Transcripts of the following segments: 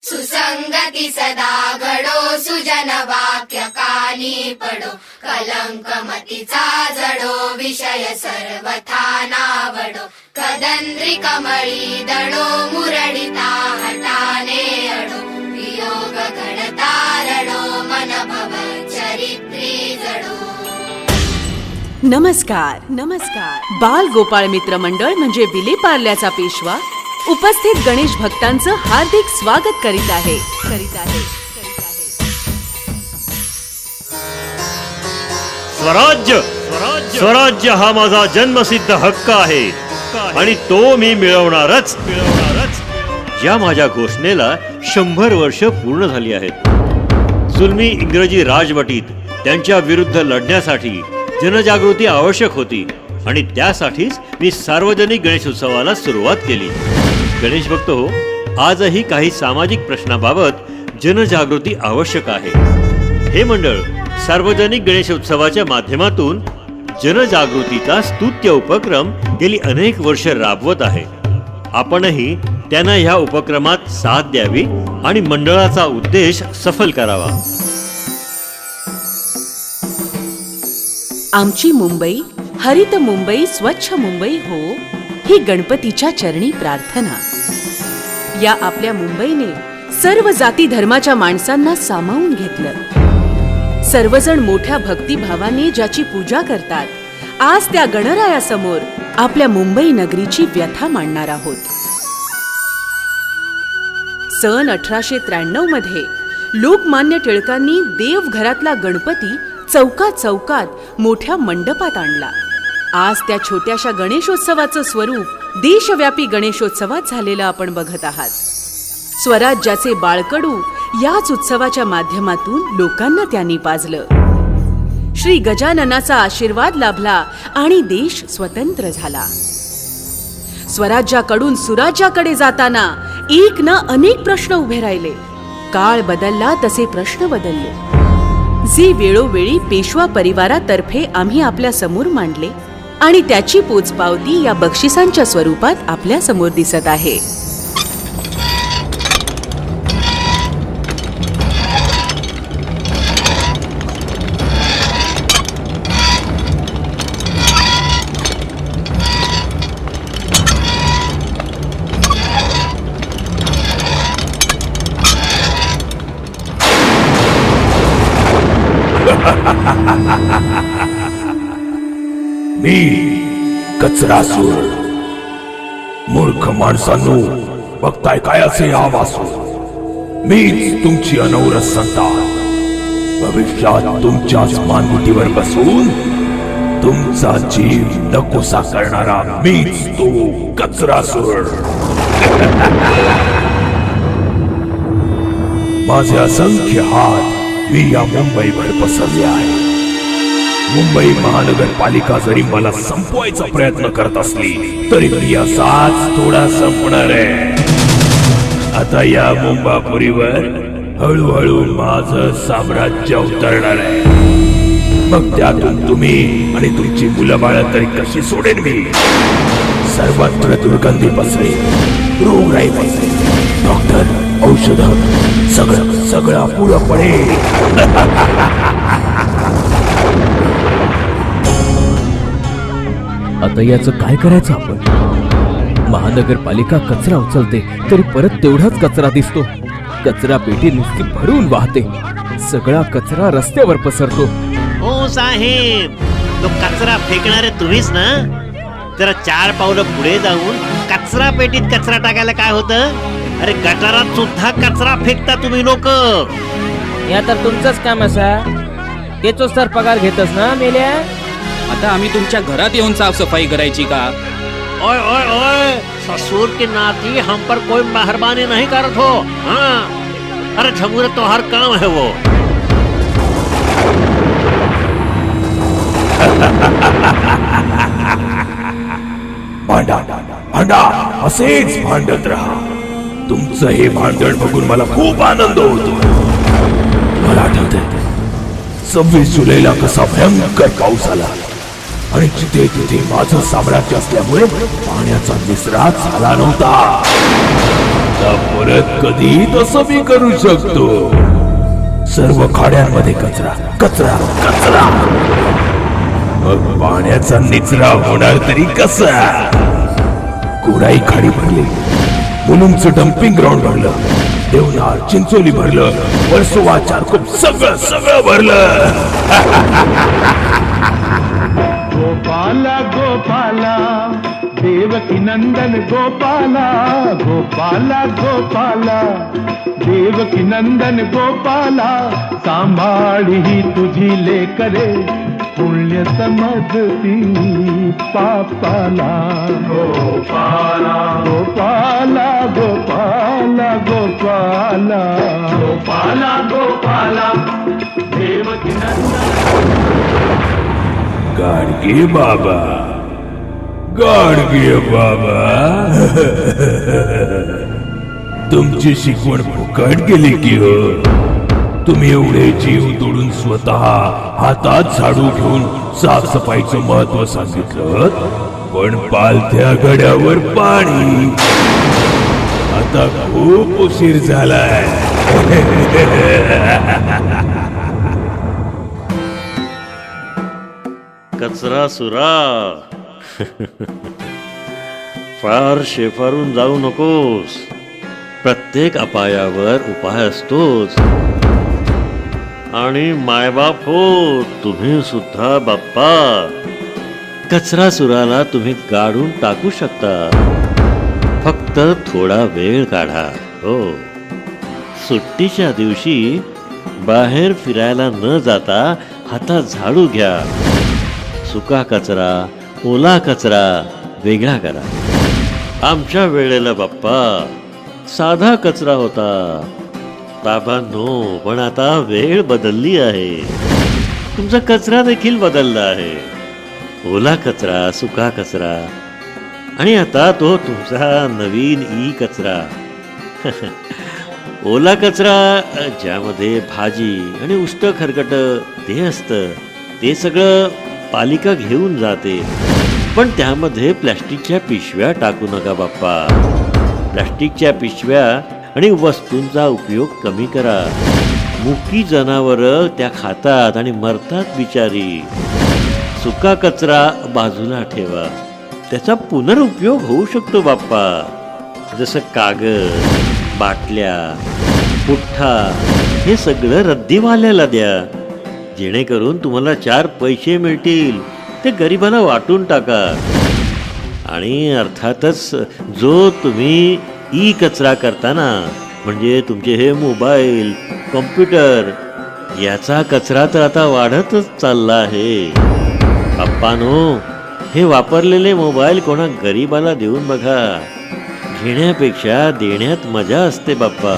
सुसंगती सदा घडो, सुजन वाक्य कानी पडो, कलंक मतीचा जडो, विषय सर्वथा नावडो, कदंद्री कमळी दडो, मुरडिता हटाने अडो, वियोग घडता रडो, मन भव चरित्री जडो. नमस्कार नमस्कार. बाल गोपाळ मित्र मंडळ म्हणजे विलेपार्ल्याचा पेशवा उपस्थित गणेश भक्तांचं हार्दिक स्वागत करीत आहे. स्वराज्य स्वराज्य हा माझा जन्मसिद्ध हक्क आहे आणि तो मी मिळवणारच. या माझ्या घोषणेला 100 वर्ष पूर्ण झाली आहेत. जुलमी इंग्रजी राजवटीत त्यांच्या विरुद्ध लढण्यासाठी जनजागृती आवश्यक होती आणि त्यासाठीच मी सार्वजनिक गणेशोत्सवाला सुरुवात केली. गणेश भक्त हो, आजही काही सामाजिक प्रश्नाबाबत जनजागृती आवश्यक आहे. हे मंडळ सार्वजनिक गणेशोत्सवाच्या माध्यमातून जनजागृतीचा स्तुत्य उपक्रम गेली अनेक वर्ष राबवत आहे. आपणही त्यांना ह्या उपक्रमात साथ द्यावी आणि मंडळाचा उद्देश सफल करावा. आमची मुंबई हरित मुंबई, स्वच्छ मुंबई हो, ही गणपतीच्या चरणी प्रार्थना. या आपल्या मुंबईने सर्व जाती धर्माच्या माणसांना सामावून घेतलं. सर्वजण मोठ्या भक्तिभावाने ज्याची पूजा करतात, आज त्या गणरायासमोर आपल्या मुंबई नगरीची व्यथा मांडणार आहोत. सन 1893 मध्ये लोकमान्य टिळकांनी देवघरातला गणपती चौकात मोठ्या मंडपात आणला. आज त्या छोट्याशा गणेशोत्सवाचं स्वरूप देशव्यापी गणेशोत्सवात झालेलं आपण बघत आहात. स्वराज्याचे बाळकडू याच उत्सवाच्या माध्यमातून लोकांना त्यांनी पाजलं. श्री गजाननाचा आशीर्वाद लाभला आणि देश स्वतंत्र झाला. स्वराज्याकडून सुराज्याकडे जाताना एक ना अनेक प्रश्न उभे राहिले. काळ बदलला तसे प्रश्न बदलले, जे वेळोवेळी पेशवा परिवारातर्फे आम्ही आपल्या समोर मांडले आणि त्याची पोचपावती या बक्षिसांच्या स्वरूपात आपल्या समोर दिसत आहे. मी कचरासूर. मूर्ख माणसांनो, बघताय काय असे आवासू. मीच तुमची अनवरत संतान. भविष्यात तुमच्याच मानगुटीवर बसून तुमचा जीव नकोसा करणारा मीच तो कचरासूर. माझे असंख्य हात मी या मुंबईवर पसरले आहे. मुंबई महानगरपालिका जरी मला संपवायचा प्रयत्न करत असली तरी मी असाच थोडा संपणार आहे. आता या मुंबापुरीवर हळूहळू माझं साम्राज्य उतरणार आहे. मग त्यातून तुम्ही आणि तुमची मुलं बाळ तरी कशी सोडेन मी. सर्वत्र दुर्गंधी पसरेल, रोगराई पसरेल, डॉक्टर औषध सगळं अपुरं पडेल. आता याचं काय करायचं आपण. महानगरपालिका कचरा उचलते तरी परत तेवढाच कचरा दिसतो. कचरा पेटी नुसती भरून वाहते. सगळा कचरा रस्त्यावर पसरतो. हो साहेब, तो कचरा फेकणारे तुम्हीच ना. जरा 4 पावलं पुढे जाऊन कचरा पेटीत कचरा टाकायला काय होतं. अरे गटारात सुद्धा कचरा फेकता तुम्ही लोक. या तर तुमचंच काम असा. तेचोच तर पगार घेतस ना मेल्या. आता आम्ही तुमच्या घरात येऊन साफसफाई करायची का. ओए ओए ओए, ससुर की नाती हम पर कोई मेहरबानी नहीं करत हो. हाँ, अरे झमुरे तो हर काम है वो. भांडा असेच भांडत राहा. तुमचं हे भांडण बघून मला खूप आनंद होतो. मला आठवतंय 26 जुलैला कसा भयंकर पाऊस आला. आणि जिथे तिथे माझं साम्राज्य असल्यामुळे पाण्याचा निचरा झाला नव्हता. आता परत कधी तसं मी करू शकतो. सर्व खाड्यांमध्ये कचरा कचरा कचरा. मग पाण्याचा निचरा होणार तरी कसा? कोराई खाडी भरली, मुलुंडचं डम्पिंग ग्राउंड भरलं, देवनार चिंचोली भरलं, वर्सोवा चारकोप सगळं सगळं भरलं. गोपाला गोपाला देवकी नंदन गोपाला गोपाला गोपाला देवकी नंदन गोपाला सांभाळी ही तुझी लेकरे पुण्य समजती पापाला. गोपाला गोपाला गोपाला गोपाला गोपाला गोपाला देवकी नंदन. गाडगे बाबा गाडगे बाबा तुमची शिकवण फुकट गेली की हो. तुम्ही एवढे जीव तोडून स्वतः हातात झाडू घेऊन साफसफाईचं महत्व सांगितलं, पण पालथ्या गड्यावर पाणी. आता खूप उशीर झालाय. कचरा सुरा. फार शेफारून जाऊ नकोस. प्रत्येक अपायावर उपाय असतोच. आणि मायबाप हो तुम्ही सुद्धा बाप्पा. कचरा सुराला तुम्ही गाडून टाकू शकता. फक्त थोडा वेळ काढा. हो, सुट्टीच्या दिवशी बाहेर फिरायला न जाता हातात झाडू घ्या. सुका कचरा ओला कचरा वेगळा करा. आमच्या वेळेला बाप्पा साधा कचरा होता बाबांनो, पण आता वेळ बदलली आहे. तुमचा कचरा देखील बदलला आहे. ओला कचरा सुका कचरा आणि आता तो तुमचा नवीन ई कचरा. ओला कचरा ज्यामध्ये भाजी आणि उष्ट खरकट ते असतं, ते सगळं पालिका घेऊन जाते. पण त्यामध्ये प्लॅस्टिकच्या पिशव्या टाकू नका बाप्पा. प्लॅस्टिकच्या पिशव्या आणि वस्तूंचा उपयोग कमी करा. मुकी जनावरं त्या खातात आणि मरतात बिचारी. सुका कचरा बाजूला ठेवा. त्याचा पुनरुपयोग होऊ शकतो बाप्पा. जसं कागद, बाटल्या, पुठ्ठा हे सगळं रद्दीवाल्याला द्या. जेणेकरून तुम्हाला 4 पैसे मिळतील. ते गरिबांना वाटून टाका. आणि अर्थातच जो तुम्ही ई कचरा करताना म्हणजे तुमचे हे मोबाईल, कॉम्प्युटर याचा कचरा तर आता वाढतच चालला आहे. बाप्पानो, हे वापरलेले मोबाईल कोणा गरिबाला देऊन बघा. घेण्यापेक्षा देण्यात मजा असते बाप्पा.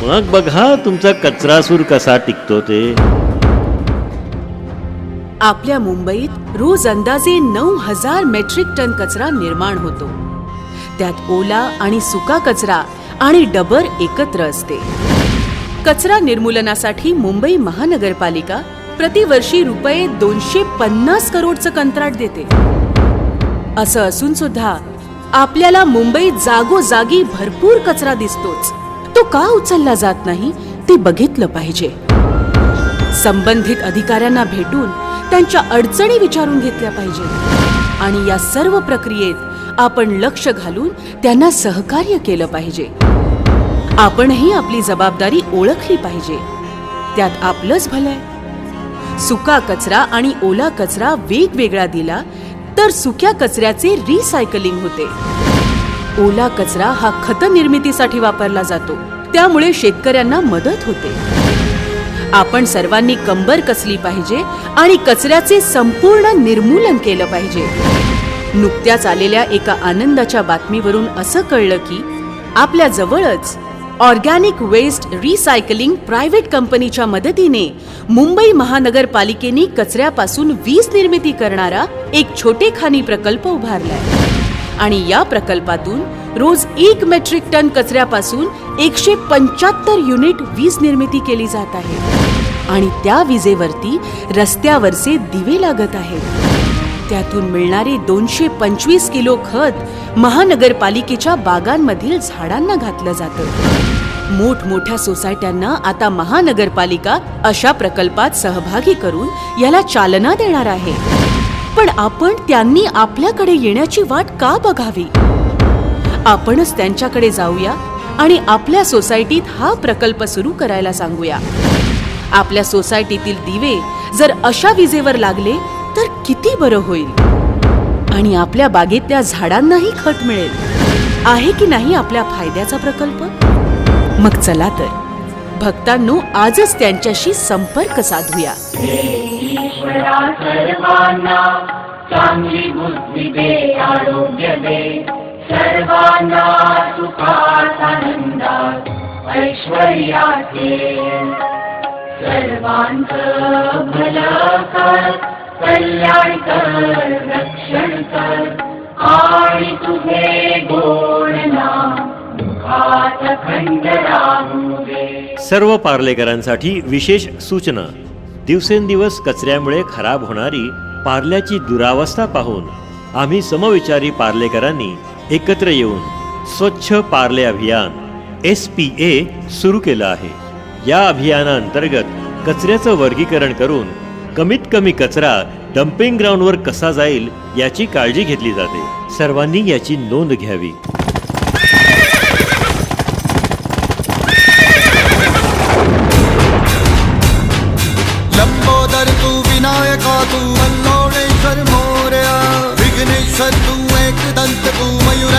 मग बघा तुमचा कचरासूर कसा टिकतो ते. आपल्या मुंबईत रोज अंदाजे 9,000 मेट्रिक टन कचरा निर्माण होतो. त्यात ओला आणि सुका कचरा आणि डबर एकत्र असते. कचरा निर्मूलनासाठी मुंबई महानगरपालिका प्रतिवर्षी रुपये 250 करोडचं कंत्राट देते. असं असून सुद्धा आपल्याला मुंबईत जागोजागी भरपूर कचरा दिसतोच. तो का उचलला जात नाही ते बघितलं पाहिजे. संबंधित अधिकाऱ्यांना भेटून त्यांच्या अडचणी विचारून घेतल्या पाहिजे आणि या सर्व प्रक्रियेत आपण लक्ष घालून त्यांना सहकार्य केलं पाहिजे. आपणही आपली जबाबदारी ओळखली पाहिजे. त्यात आपलंच भलंय. सुका कचरा आणि ओला कचरा वेगवेगळा दिला तर सुक्या कचऱ्याचे रिसायकलिंग होते. ओला कचरा हा खत निर्मितीसाठी वापरला जातो. त्यामुळे शेतकऱ्यांना मदत होते. आपण सर्वांनी कंबर कसली पाहिजे आणि कचऱ्याचे संपूर्ण निर्मूलन केलं पाहिजे. नुकत्याच आलेल्या एका आनंदाच्या बातमीवरून असं कळलं की आपल्या जवळच ऑर्गॅनिक वेस्ट रिसायकलिंग प्रायव्हेट कंपनीच्या मदतीने मुंबई महानगरपालिकेने कचऱ्यापासून वीज निर्मिती करणारा एक छोटेखानी प्रकल्प उभारलाय. आणि या प्रकल्पातून रोज 1 मेट्रिक टन कचऱ्यापासून 175 युनिट वीज निर्मिती केली जात आहे. आणि त्या विजेवरती रस्त्यावरचे दिवे लागत आहेत. त्यातून मिळणारे 225 किलो खत महानगरपालिकेच्या बागांमधील झाडांना घातलं जातं. मोठमोठ्या सोसायट्यांना आता महानगरपालिका अशा प्रकल्पात सहभागी करून याला चालना देणार आहे. पण आपण त्यांनी आपल्याकडे येण्याची वाट का बघावी? आपणच त्यांच्याकडे जाऊया आणि आपल्या सोसायटीत हा प्रकल्प सुरू करायला सांगूया. आपल्या सोसायटीतील दिवे जर अशा विजेवर लागले तर किती बरं होईल आणि आपल्या बागेतल्या झाडांनाही खत मिळेल. आहे की नाही आपल्या फायद्याचा प्रकल्प? मग चला तर भक्तांनो, आजच त्यांच्याशी संपर्क साधूया. ईश्वरा सर्वांना चांगली बुद्धी दे, आरोग्य दे, सर्वांना सुखात आनंदात ऐश्वर्यात ये. सर्वांचं भलं कर, कल्याण कर, रक्षण कर आणि तुझे गोड नाम दुःखात खंड राहू दे. सर्व पार्लेकरांसाठी विशेष सूचना. दिवसेंदिवस कचऱ्यामुळे खराब होणारी पार्ल्याची दुरावस्था पाहून आम्ही समविचारी पार्लेकरांनी एकत्र येऊन स्वच्छ पार्ले अभियान SPA सुरू केलं आहे. या अभियानाअंतर्गत कचऱ्याचं वर्गीकरण करून कमीत कमी कचरा डम्पिंग ग्राउंडवर कसा जाईल याची काळजी घेतली जाते. सर्वांनी याची नोंद घ्यावी. लंबोदर तू, विनायका तू, मल्लोळेश्वर मोरया, विघ्नेश्वर तू, एकदंत तू, मयूर